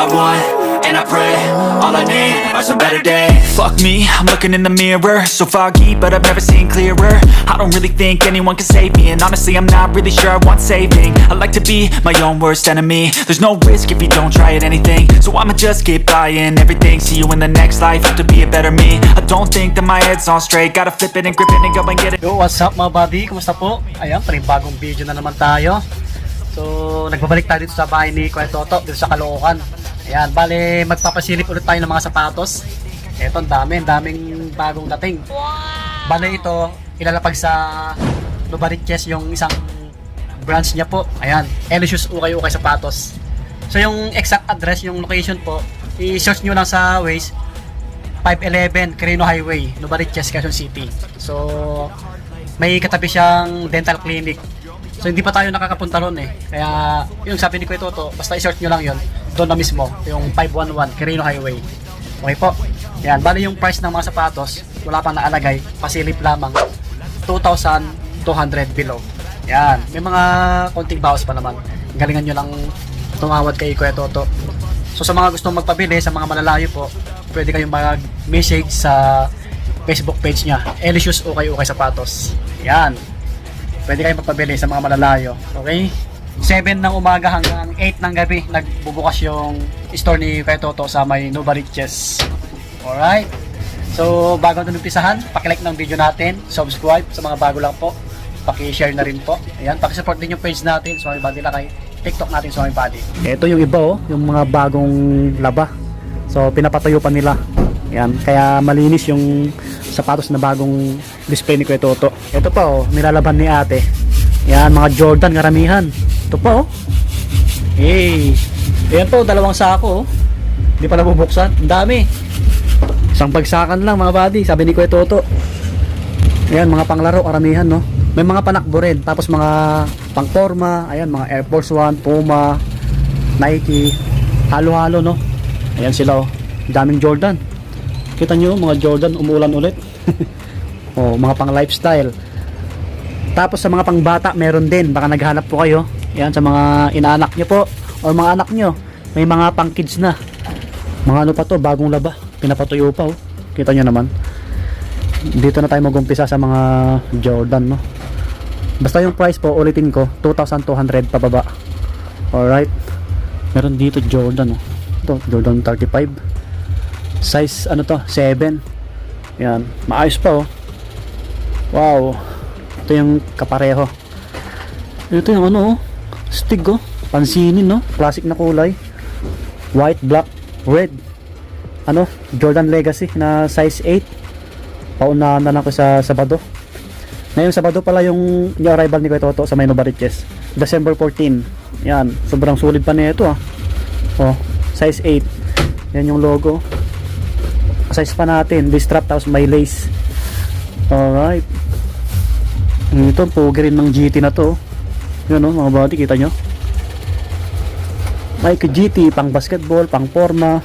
I want, and I pray, all I need are some better days. Fuck me, I'm looking in the mirror, so foggy, but I've never seen clearer. I don't really think anyone can save me, and honestly I'm not really sure I want saving. I like to be my own worst enemy. There's no risk if you don't try at anything, so I'ma just keep buying everything. See you in the next life, have to be a better me. I don't think that my head's on straight, gotta flip it and grip it and go and get it. Yo, what's up mga buddy? Kumusta po? Ayan, panibagong video na naman tayo. So, nagbabalik tayo dito sa bahay ni Kuya Toto, dito sa Caloocan. Ayan, bale, magpapasilip ulit tayo ng mga sapatos. Eto, daming bagong dating. Bale, ito, ilalapag sa Novariches yung isang branch niya po. Ayan, Elicious Ukay-Ukay Sapatos. So, yung exact address, yung location po, i-search nyo lang sa Waze, 511 Quirino Highway, Novariches, Quezon City. So, may katabi siyang dental clinic. So hindi pa tayo nakakapunta ron eh. Kaya yung sabi ni Kuya Toto, basta i-search nyo lang yon doon na mismo, yung 511 Quirino Highway. Okay po. Yan, bali yung price ng mga sapatos, wala pang naalagay, pasilip lamang 2,200 below. Yan, may mga konting bawas pa naman. Galingan nyo lang tumawad kay Kuya Toto. So sa mga gustong magpabili, sa mga malalayo po, pwede kayong mag-message sa Facebook page niya, Elicious Ukay-Ukay Sapatos. Yan. Pwede kayong magpabili sa mga malalayo. Okay? 7 ng umaga hanggang 8 ng gabi nagbubukas yung store ni Kuya Toto sa may Novariches. Alright? So, bago natin umpisahan, pakilike ng video natin, subscribe sa mga bago lang po, paki-share na rin po. Ayan, paki-support din yung page natin, Swami Body Lakay, TikTok natin, Swami Body. Ito yung iba oh, yung mga bagong laba. So, pinapatayo pa nila. Ayan, kaya malinis yung sapatos na bagong display ni Kuya Toto. Ito pa oh, nilalaban ni ate. Yan, mga Jordan karamihan. Ito pa oh. Hey. Ayan po, dalawang sako oh. Hindi pa nabubuksan. Ang dami. Isang bagsakan lang mga buddy, sabi ni Kuya Toto. Ayan, mga panglaro karamihan no. May mga panakbo rin. Tapos mga pangporma. Ayan, mga Air Force One, Puma, Nike. Halo-halo no. Ayan sila oh. Daming Jordan. Kita nyo, mga Jordan, umuulan ulit. Oh, mga pang lifestyle. Tapos sa mga pang bata, meron din. Baka naghanap po kayo. Yan, sa mga inaanak nyo po. O mga anak nyo. May mga pang kids na. Mga ano pa to, bagong laba. Pinapatuyo pa oh. Kita nyo naman. Dito na tayo mag-umpisa sa mga Jordan, no. Basta yung price po, ulitin ko, 2,200 pababa. Alright. Meron dito Jordan, oh. Ito, Jordan 35. Size ano to, 7. Yan, maayos pa oh. Wow. Ito yung kapareho. Ito yung ano oh, stig oh, pansinin no, classic na kulay. White, black, red. Ano, Jordan Legacy na size 8. Paunahan na lang ko sa Sabado. Ngayong Sabado pala yung arrival ni Kuya Toto sa may Novariches, December 14. Yan, sobrang sulit pa nito ah. Oh, size 8. Yan yung logo. Size pa natin, this strap tapos may lace. Alright. Ito, pogi rin ng GT na to. Yan o, mga body, kita nyo. Nike GT, pang basketball, pang forma.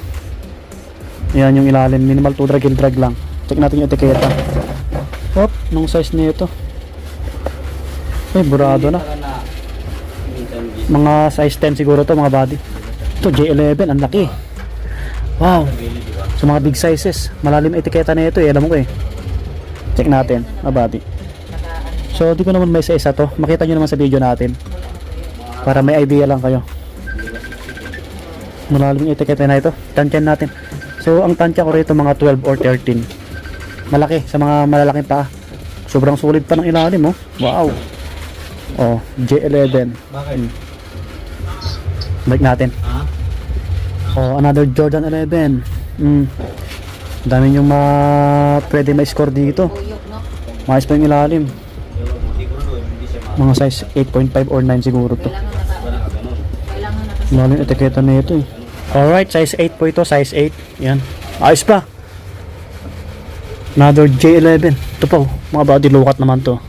Yan yung ilalim, minimal to drag and drag lang. Check natin yung etiketa. Hop, nung size nito. Ay, burado na. Mga size 10 siguro to mga body. Ito, J11, ang laki. Wow. So mga big sizes, malalim etiketa na ito eh, alam mo ko eh. Check natin, abati. So di ko naman may isa to, makita nyo naman sa video natin para may idea lang kayo. Malalim etiketa na ito, tansyan natin. So ang tansya ko rito mga 12 or 13. Malaki, sa mga malalaking paa. Sobrang sulit pa ng ilalim oh. Wow. Oh, J11. Balik natin. Oh, another Jordan 11. Dami yung pwede ma-score dito. Maayos pa yung ilalim. Mga size 8.5 or 9 siguro to. Malalim etiketa na ito eh. Alright, size 8 po ito, size 8. Yan, ayos pa. Another J11. Ito po, mga body low-cut naman to.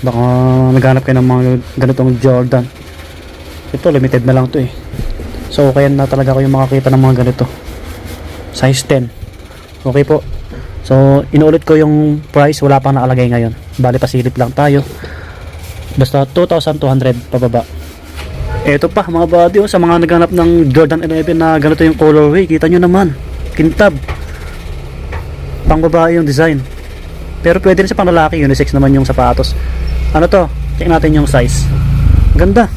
Baka naghanap kayo ng mga ganitong Jordan. Ito, limited na lang to eh. So, kaya na talaga kayo makakita ng mga ganito. Size 10. Okay po. So, inuulit ko yung price. Wala pang nakalagay ngayon. Bali, pasilip lang tayo. Basta 2,200 pababa. Eto pa mga buddy, oh, sa mga naghanap ng Jordan 11 na ganito yung colorway, kita nyo naman, kintab. Pang babae yung design. Pero pwede rin sa pang lalaki, unisex naman yung sapatos. Ano to? Check natin yung size. Ganda.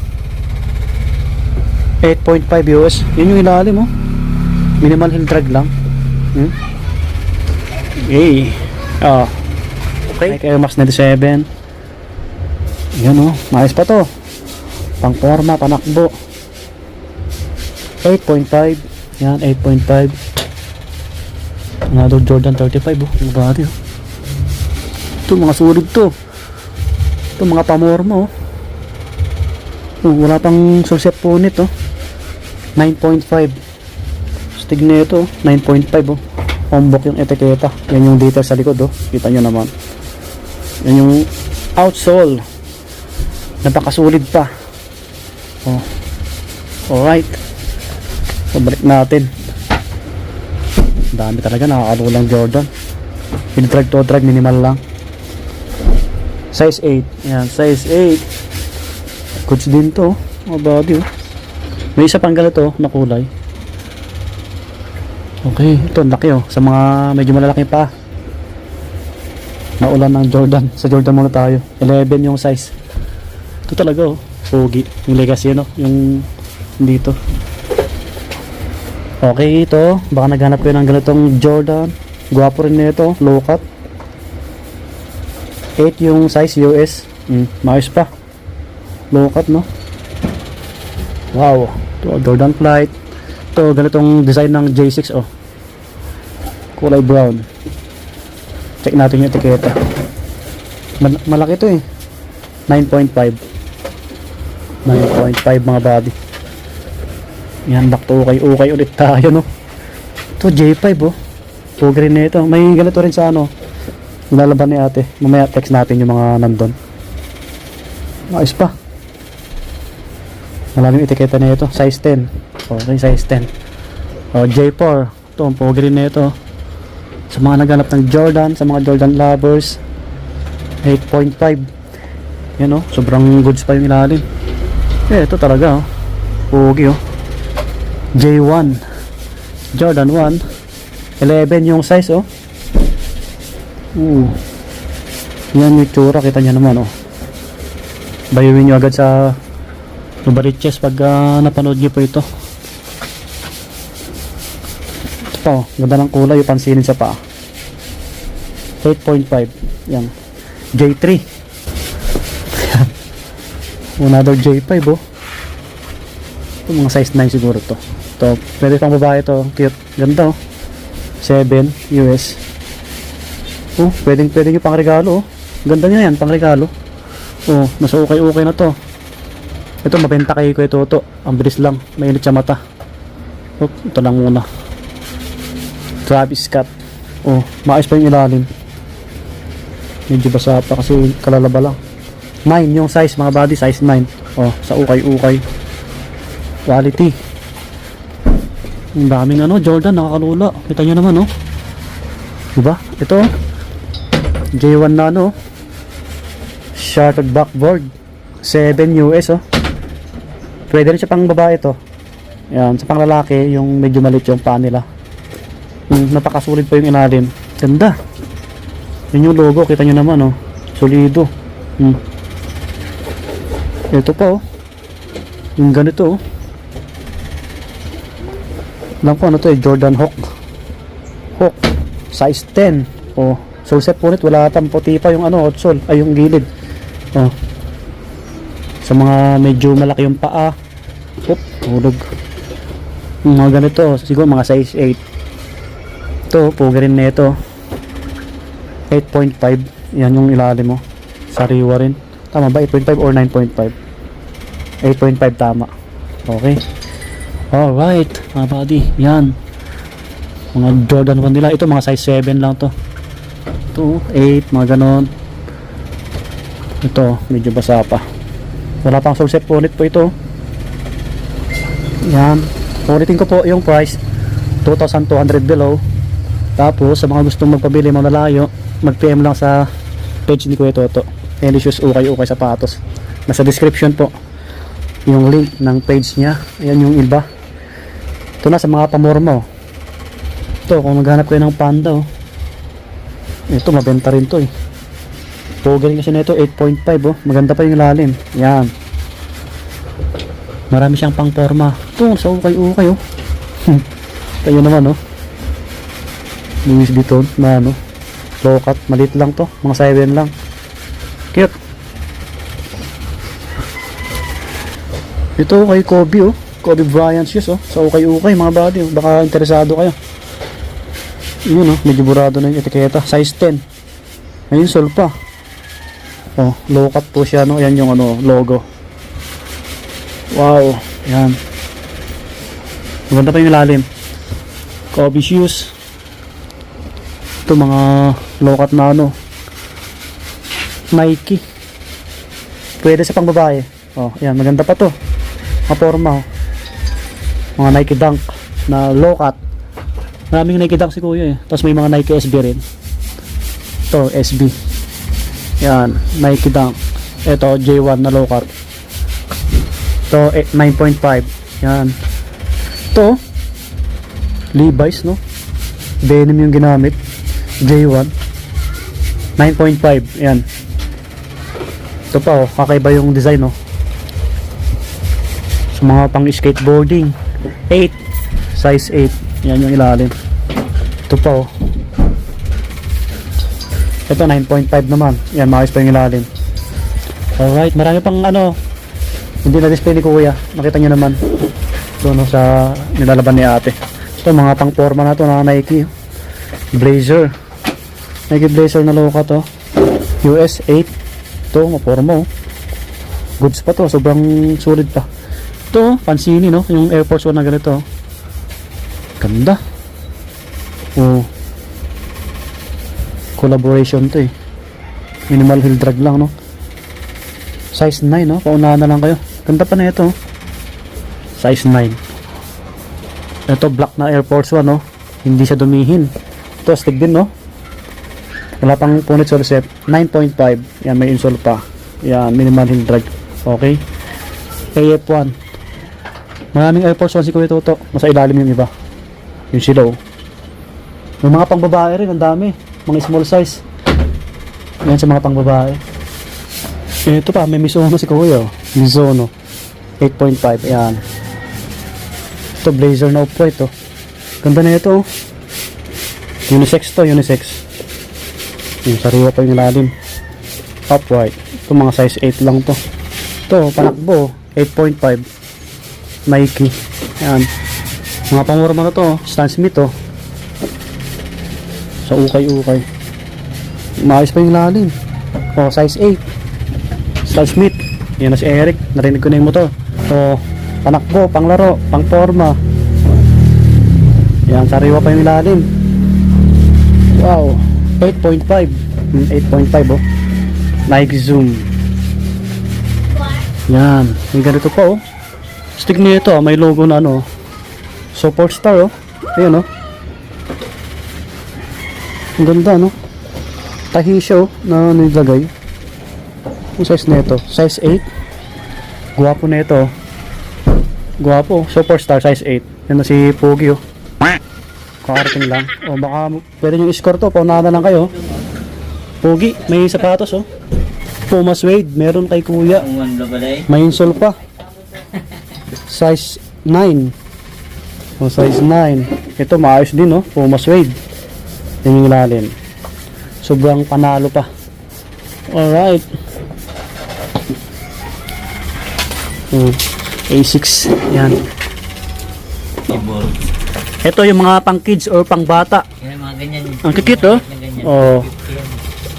8.5 US. Yun yung ilalim, oh. Minimal heel drag lang. Yay. Oh. Okay. Air Max 97. Yan, oh. Maayos pa to. Pang forma, panakbo. 8.5. Yan, 8.5. Another Jordan 35, oh. Ang body, oh. Ito, mga sulog to. Ito, mga pamorma, oh. Wala pang suset po nito. 9.5. Stig nito, 9.5, oh. Hombok yung etiketa. Yan yung detail sa likod, oh. Kita nyo naman. Yan yung outsole. Napakasulid pa. Oh. Alright. So, balik natin. Dami talaga, nakakalulang Jordan. Heel drag to drag, minimal lang. Size 8. Yan, size 8. Goods din to, oh. Body, oh. May isa pang ganito na kulay. Okay, ito laki, oh. Sa mga medyo malalaki pa. Naulan ng Jordan. Sa Jordan muna tayo. 11 yung size. Ito talaga, oh. Pogi. Yung legacy, no? Yung dito. Okay, ito. Baka naghanap ko ng ganitong Jordan. Gwapo rin nito. Low cut. 8 yung size US. Maayos pa. Low cut, no? Wow. Ito, Jordan Flight. Ito, ganitong design ng J6, oh. Kulay brown. Check natin yung etiketa. Malaki to, eh. 9.5. 9.5 mga body. Yan, back to ukay ulit tayo, no? Ito, J5, oh. Pugri na ito. May ganito rin sa ano. Nilalaban ni ate. Mamaya text natin yung mga nandun. Ayos pa. Maraming etiketa na ito. Size 10. Okay, size 10. Oh, J4. Ito, ang pugri na ito. Sa mga naghanap ng Jordan, sa mga Jordan lovers. 8.5. Yan, oh. Sobrang goods pa yung ilalim. Eh, ito talaga, oh. Pugi, oh. J1. Jordan 1. 11 yung size, oh. Yan yung tsura, kita nyo naman, oh. Bayuin nyo agad sa Novaliches pag napanood nyo po ito. Ito pa, oh. Ganda ng kulay, yung pansinin sa paa. 8.5. Yan. J3. Another J5, oh. Ito, mga size 9 siguro to. Ito, pwede pang babae to. Cute. Ganda, oh. 7 US. Oh, pwede nyo pang regalo, oh. Ganda niya yan, pang regalo. Oh, nasa okay na to. Ito, mabenta kay Kuya Toto. Ang bilis lang, mainit sa mata. Oh, ito lang muna. Travis Scott. Oh, maayos pa yung ilalim. Medyo basa pa kasi kalalaba lang. 9 yung size, mga body, size 9. Oh, sa ukay. Quality. Ang daming ano, Jordan, nakakalula. Kita nyo naman, oh. Diba? Ito, J1 na, ano, shattered backboard. 7 US, oh. Pwede rin siya pang babae to. Yan, sa pang lalaki, yung medyo maliit yung paa nila. Napakasulit pa yung ilalim. Ganda. Yun yung logo, kita nyo naman, oh. Solido. Ito pa, oh. Yung ganito, oh. Alam ko ano to, eh, Jordan Hawk. Size 10. Oh, suset po nito, wala tang puti pa yung ano, outsole, ay yung gilid. Oh. Sa mga medyo malaki yung paa. Hulog. Yung mga ganito, siguro mga size 8. Ito, pugi rin na ito. 8.5. Yan yung ilalim mo. Sariwa rin. Tama ba? 8.5 or 9.5? 8.5 tama. Okay. Alright, mga buddy. Yan. Mga Jordan 1 nila. Ito, mga size 7 lang to. Ito, 8, mga ganon. Ito, medyo basa pa. Wala pang suset po ulit po ito. Yan. Ulitin ko po yung price. 2,200 below. Tapos, sa mga gustong magpabili malalayo, mag-PM lang sa page ni Kuya Toto. Any shoes, ukay sapatos. Nasa description po. yung link ng page niya. Ayan yung iba. Ito na sa mga pamorma oh. Ito kung naghanap kayo ng panda oh. Ito mabenta rin to eh. Pogi rin kasi na ito 8.5 oh. Maganda pa yung lalim. Yan. Marami siyang pang forma. Ito sa ukay-ukay oh. Tayo naman oh. Louis Vuitton na ano. Low cut. Maliit lang to. Mga 7 lang. Cute. Ito kay Kobe oh. Kobe Bryant shoes oh. Sa ukay-ukay mga buddy oh. Baka interesado kayo. Yun oh. Medyo burado na yung etiketa. Size 10. Ayun sol pa. Oh. Low cut po siya no. Yan yung ano logo. Wow. Yan. Maganda pa yung lalim. Kobe shoes. Ito mga low cut na ano. Nike. Pwede sa pang babae. Oh, yan maganda pa to. Mga forma oh. Mga Nike Dunk na low cut. Maraming Nike Dunk si kuya eh. Tapos may mga Nike SB rin. Ito SB. Yan, Nike Dunk. Ito J1 na low cut. Ito 9.5. Yan. Ito Levi's no. Denim yung ginamit. J1 9.5. Yan. Ito pa oh, kakaiba yung design oh. Sa mga pang skateboarding 8, size 8. Yan yung ilalim. Ito pa oh. Ito 9.5 naman. Yan, maayos pa yung ilalim. Alright, marami pang ano hindi na display ni kuya. Nakita nyo naman ito no, sa nilalaban ni ate. Ito mga pang forma na to na Nike Blazer. Nike Blazer na low cut to. US 8. Ito, maporma oh. Goods pa to, sobrang solid pa. Ito, Pansini no, yung Air Force 1 na ganito. Ganda. Oh. Collaboration to eh. Minimal heel drag lang no. Size 9 no, paunahan na lang kayo. Ganda pa na ito. Size 9. Ito black na Air Force 1 no. Hindi siya dumihin. Ito stick din no. Wala pang punit sa receipt. 9.5. Yan, may insole pa. Yan, minimal heel drag. Okay. AF1. Maraming Air Force 1 si Kuya Toto. Nasa ilalim yung iba. Yung sila oh. May mga pang babae rin, ang dami. Mga small size. Yan sa mga pang babae. Ito pa, may Mizuno si Kuya oh. Mizuno 8.5. Yan. Ito blazer na off-white oh. Ganda na ito oh. Unisex to, unisex. Yung sariwa pa yung lalim. Off-white. Ito mga size 8 lang to. Ito, panakbo 8.5. Nike. Yan. Mga pamorma na to. Stan Smith oh. Sa ukay-ukay. Maayos pa yung lalim. Oh, size 8. Stan Smith. Yan na si Eric. Narinig ko na yung motor. Oh, panakbo, panglaro, pangporma. Yan, sariwa pa yung lalim. Wow. 8.5. 8.5 oh. Nike Zoom. Yan. May ganito pa oh. Stick nito may logo na ano. Support star oh. Ayan oh. Ang ganda no. Tahi siya oh na nilagay. Ang size nito, size 8. Guwapo nito. Guwapo, support star size 8. Yan na si Pogi oh. Kakarating lang. O baka pwede nyo i-score to. Paunahan na lang kayo. Pogi, may sapatos oh. Puma suede, meron kay kuya. May insole pa. Size 9. O size 9. Ito maayos din oh. Puma suede. Yan yung ilalim. Sobrang panalo pa. Alright. A6. Yan. Ito yung mga pang kids or pang bata. Yan, mga ganyan. Ang cute oh. Oh.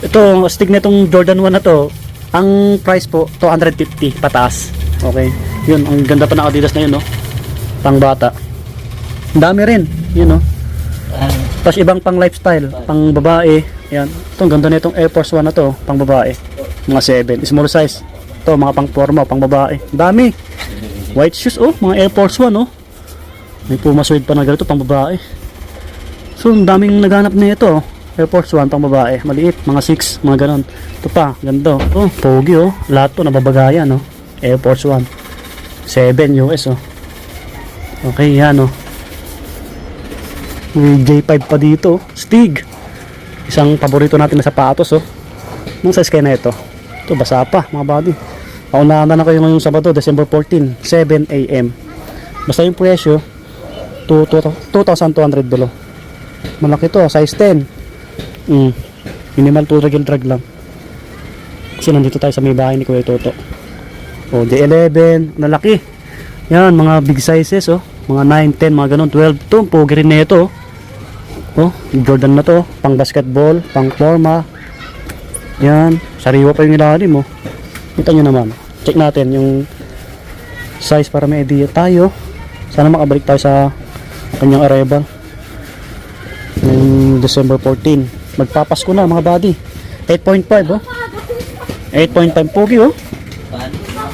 Ito, stick na itong Jordan 1 na to. Ang price po, 250 pataas. Okay. Yun, ang ganda pa ng Adidas na yun, no? Pang bata. Ang dami rin, yun, no? Tapos ibang pang lifestyle, pang babae. Yan. Ito, ang ganda na itong Air Force 1 na to, pang babae. Mga 7, small size. Ito, mga pang forma, pang babae. Ang dami. White shoes, oh, mga Air Force 1, oh. May Puma suede pa na ganito, pang babae. So, ang daming naghanap na ito, oh. Air Force 1 pang babae, maliit, mga 6, mga ganon. Ito pa, ganda. Oh, pogi oh. Lahat to nababagayan, no. Air Force 1. 7 US oh. Okay, yan oh. May J5 pa dito, Stig. Isang paborito natin na sapatos oh. Anong size kaya na ito? Ito, basa pa mga buddy. Paunahan na kayo ngayong Sabado, December 14, 7 AM. Basta yung presyo, 2,200 below. Malaki to, size 10. Minimal 2 regel drag lang. Kasi nandito tayo sa may bahay ni Kuya Toto. O, J11, nalaki. Yan, mga big sizes oh. Mga 9, 10, mga ganun, 12 to. Pogi rin na ito oh. Jordan na to, pang basketball, pang forma. Yan, sariwa pa yung ilalim oh. Kita nyo naman. Check natin yung size para may idea tayo. Sana makabalik tayo sa kanyang arrival yung December 14. Magpapasko na mga buddy. 8.5 oh. 8.5 pogi oh.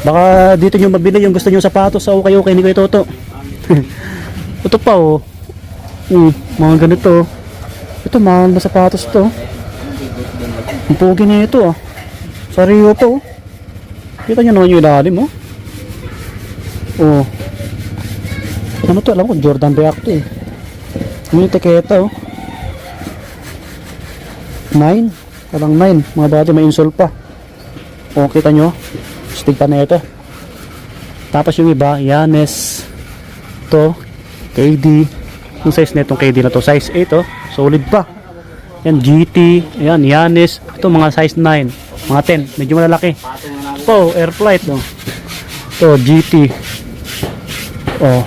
Baka dito nyo mabili yung gusto nyo sapatos sa okay ni Kuya Toto. Ito pa oh. Mga ganito. Ito mahal na sapatos to. Ang pogi na ito oh. Sariwa po oh. Kita nyo naman yung ilalim oh. Oh. Ano to? Alam ko Jordan Beak to eh. Yung etiketa oh. 9. Parang 9. Mga bati may insole pa. O kita nyo. Stig pa na ito. Tapos yung iba Yanes. To KD. Yung size na itong KD na to. Size 8 oh. Solid pa. Yan GT. Yan Yanes. Ito mga size 9. Mga 10. Medyo malalaki. Ito Airflight oh. Ito GT. Oh.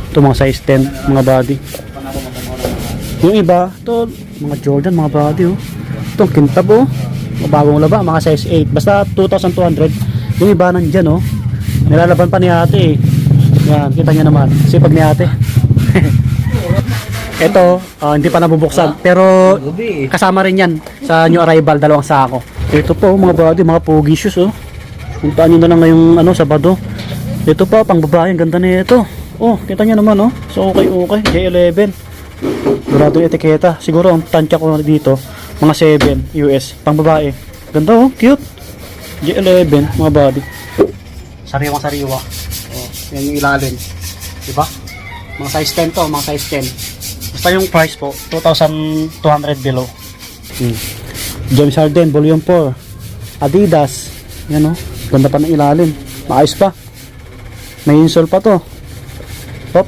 Ito mga size 10. Mga body. Yung iba, ito, mga Jordan, mga body oh. Itong kintab oh. Bagong laba, mga size 8. Basta 2,200. Yung iba nandyan oh. Nilalaban pa ni ate eh. Yan, kita nyo naman. Sipag ni ate. Ito, hindi pa nabubuksan. Pero kasama rin yan sa new arrival, dalawang sako. Ito po, mga body, mga pogi shoes oh. Puntaan nyo na lang ngayong Sabado. Ito pa, pang babae, ang ganda na ito. Oh, kita nyo naman oh. So okay. J11. Durado yung etiketa. Siguro ang tansya ko dito mga 7 US. Pang babae. Ganda oh, cute. J11, mga body. Sariwa. Oh, yan yung ilalim. Diba? Mga size 10 to, mga size 10. Basta yung price po, 2,200 below. James Harden, volume 4. Adidas. Yan oh. Ganda pa ng ilalim. Maayos pa. May insole pa to. Top.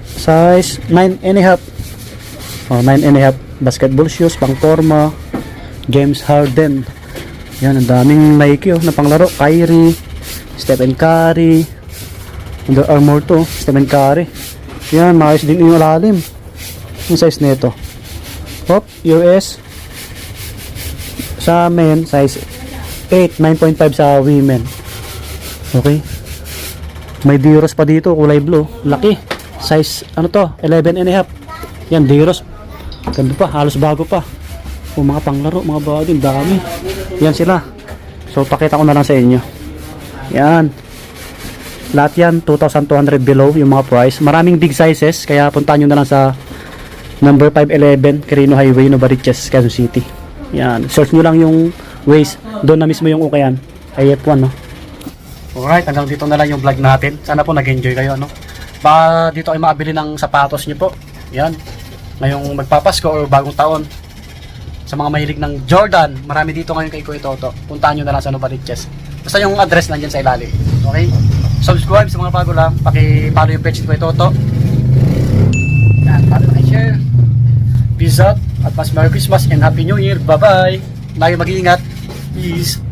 Size 9.5. Oh, 9.5. Basketball shoes, pang forma. James Harden. Yan, ang daming Nike oh, na panglaro. Kyrie, Stephen Curry. Under Armour to, Stephen Curry. Yan, maayos din yung ilalim. Yung size nito. Top, US. Sa men, size 8, 9.5 sa women. Okay. May Diros pa dito, kulay blue. Laki. Size, 11.5. Yan, Diros. Ganda pa, halos bago pa. O mga panglaro, mga body, dami. Yan sila. So, pakita ko na lang sa inyo. Yan. Lahat yan, 2,200 below yung mga price. Maraming big sizes, kaya puntahan nyo na lang sa number 511, Quirino Highway, Novaliches, Quezon City. Yan. Search nyo lang yung Waze. Doon na mismo yung ukayan. IF1, no? Alright, hanggang dito na lang yung vlog natin. Sana po nag-enjoy kayo, no? Baka dito ay maabili ng sapatos nyo po. Yan. Ngayong magpapasko o bagong taon. Sa mga mahilig ng Jordan, marami dito ngayon kay Kuya Toto. Puntahan nyo na lang sa Novaliches. Basta yung address nandyan sa ilalim. Okay? Subscribe sa mga bago lang. Paki-follow yung page ni Kuya Toto. Yan, follow and share. Peace out. At mas Merry Christmas and Happy New Year. Bye-bye. Lagi mag-iingat. Peace.